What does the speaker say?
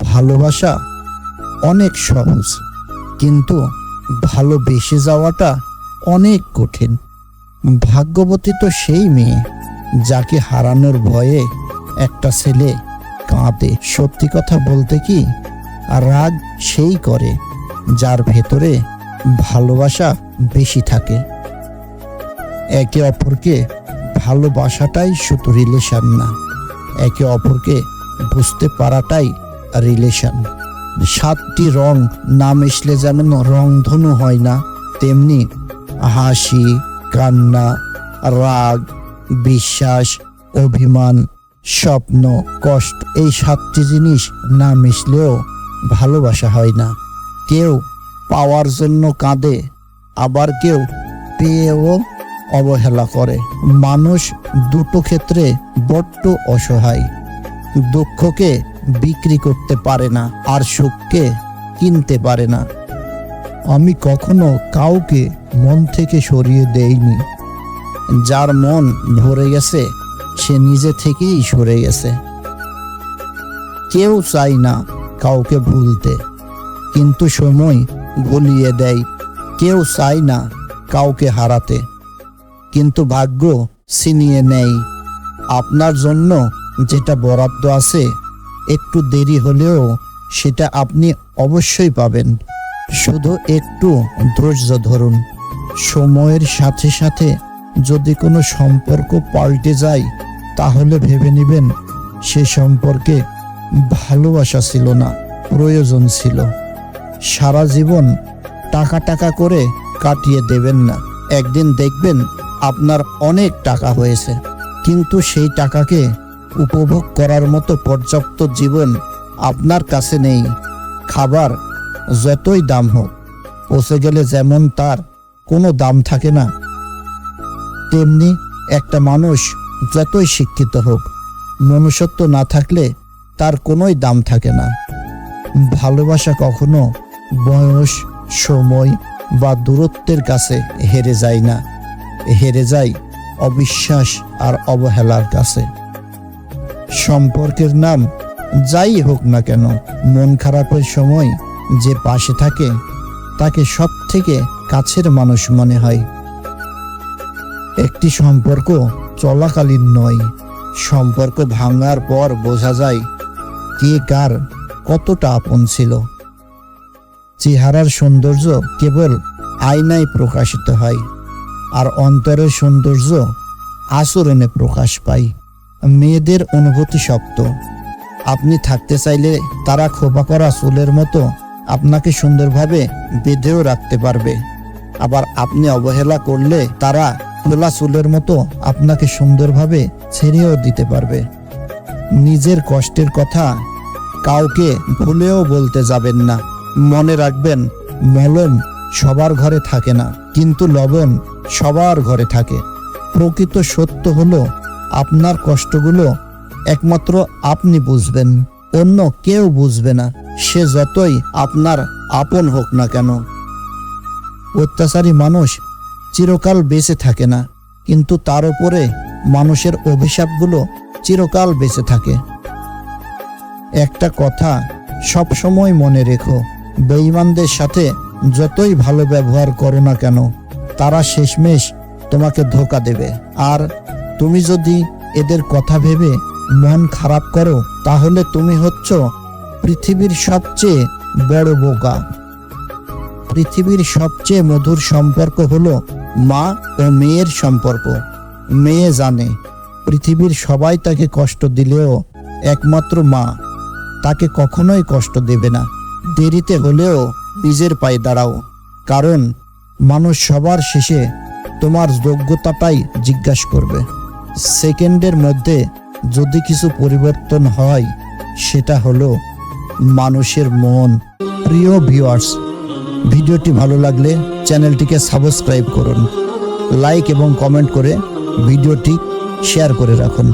ভালোবাসা অনেক সহজ, কিন্তু ভালোবেসে যাওয়াটা অনেক কঠিন। ভাগ্যবতী তো সেই মেয়ে যাকে হারানোর ভয়ে একটা ছেলে কাঁদে। সত্যি কথা বলতে কি, রাগ সেই করে যার ভেতরে ভালোবাসা বেশি থাকে। একে অপরকে ভালোবাসাটাই শুধু রিলেশন না, একে অপরকে বুঝতে পারাটাই রিলেশন। 7টি রং না মিশলে যেমন রংধনু হয় না, তেমনি হাসি, কান্না, রাগ, বিশ্বাস, অভিমান, স্বপ্ন, কষ্ট, এই 7টি জিনিস না মিশলেও ভালোবাসা হয় না। কেউ পাওয়ার জন্য কাঁদে, আবার কেউ পেয়েও অবহেলা করে। মানুষ দুটো ক্ষেত্রে বড্ড অসহায়। দুঃখকে বিক্রি করতে পারে না, আর সুখকে কিনতে পারে না। আমি কখনো কাউকে মন থেকে সরিয়ে দেইনি। যার মন ভরে গেছে সে নিজে থেকেই সরে গেছে। কেউ চায় না কাউকে ভুলতে, কিন্তু সময় ভুলিয়ে দেয়। কেউ চায় না কাউকে হারাতে, কিন্তু ভাগ্য ছিনিয়ে নেয়। আপনার জন্য যেটা বরাদ্দ আছে, একটু দেরি হলেও সেটা আপনি অবশ্যই পাবেন। শুধু একটু ধৈর্য ধরুন। সময়ের সাথে সাথে যদি কোনো সম্পর্ক পাল্টে যায়, তাহলে ভেবে নেবেন সে সম্পর্কে ভালোবাসা ছিল না, প্রয়োজন ছিল। সারা জীবন টাকা টাকা করে কাটিয়ে দেবেন না। একদিন দেখবেন আপনার অনেক টাকা হয়েছে, কিন্তু সেই টাকাকে উপভোগ করার মতো পর্যাপ্ত জীবন আপনার কাছে নেই। খাবার যতই দাম হোক, পচে গেলে যেমন তার কোনো দাম থাকে না, তেমনি একটা মানুষ যতই শিক্ষিত হোক, মনুষ্যত্ব না থাকলে তার কোনোই দাম থাকে না। ভালোবাসা কখনো বয়স, সময় বা দূরত্বের কাছে হেরে যায় না, হেরে যায় অবিশ্বাস আর অবহেলার কাছে। সম্পর্কের নাম যাই হোক না কেন, মন খারাপের সময় যে পাশে থাকে তাকে সব থেকে কাছের মানুষ মনে হয়। একটি সম্পর্ক চলাকালীন নয়, সম্পর্ক ভাঙার পর বোঝা যায় কে কার কতটা আপন ছিল। চেহারার সৌন্দর্য কেবল আয়নায় প্রকাশিত হয়, আর অন্তরের সৌন্দর্য আচরণে প্রকাশ পায়। মেয়েদের অনুভূতি শক্ত। আপনি থাকতে চাইলে তারা খোপা করা চুলের মতো আপনাকে সুন্দরভাবে বেঁধেও রাখতে পারবে, আবার আপনি অবহেলা করলে তারা খোলা চুলের মতো আপনাকে সুন্দরভাবে ছেড়েও দিতে পারবে। নিজের কষ্টের কথা কাউকে ভুলেও বলতে যাবেন না। মনে রাখবেন, মলম সবার ঘরে থাকে না, কিন্তু লবণ সবার ঘরে থাকে। প্রকৃত সত্য হলো, আপনার কষ্টগুলো একমাত্র আপনি বুঝবেন, অন্য কেউ বুঝবে না, সে যতই আপনার আপন হোক না কেন। অত্যাচারী মানুষ চিরকাল বেঁচে থাকে না, কিন্তু তার উপরে মানুষের অভিশাপগুলো চিরকাল বেঁচে থাকে। একটা কথা সব সময় মনে রেখো, বেঈমানদের সাথে যতই ভালো ব্যবহার করো না কেন, তারা শেষমেশ তোমাকে ধোঁকা দেবে। আর তুমি যদি এদের কথা ভেবে মন খারাপ করো, তাহলে তুমি হচ্ছ পৃথিবীর সবচেয়ে বড় বোকা। পৃথিবীর সবচেয়ে মধুর সম্পর্ক হলো মা ও মেয়ের সম্পর্ক। মেয়ে জানে পৃথিবীর সবাই তাকে কষ্ট দিলেও একমাত্র মা তাকে কখনোই কষ্ট দেবে না। দেরিতে হলেও নিজের পায়ে দাঁড়াও, কারণ মানুষ সবার শেষে তোমার যোগ্যতাটাই জিজ্ঞাসা করবে। সেকেন্ডের মধ্যে যদি কিছু পরিবর্তন হয়, সেটা হলো মানুষের মন। প্রিয় ভিউয়ার্স, ভিডিওটি ভালো লাগলে চ্যানেলটিকে সাবস্ক্রাইব করুন, লাইক এবং কমেন্ট করে ভিডিওটি শেয়ার করে রাখুন।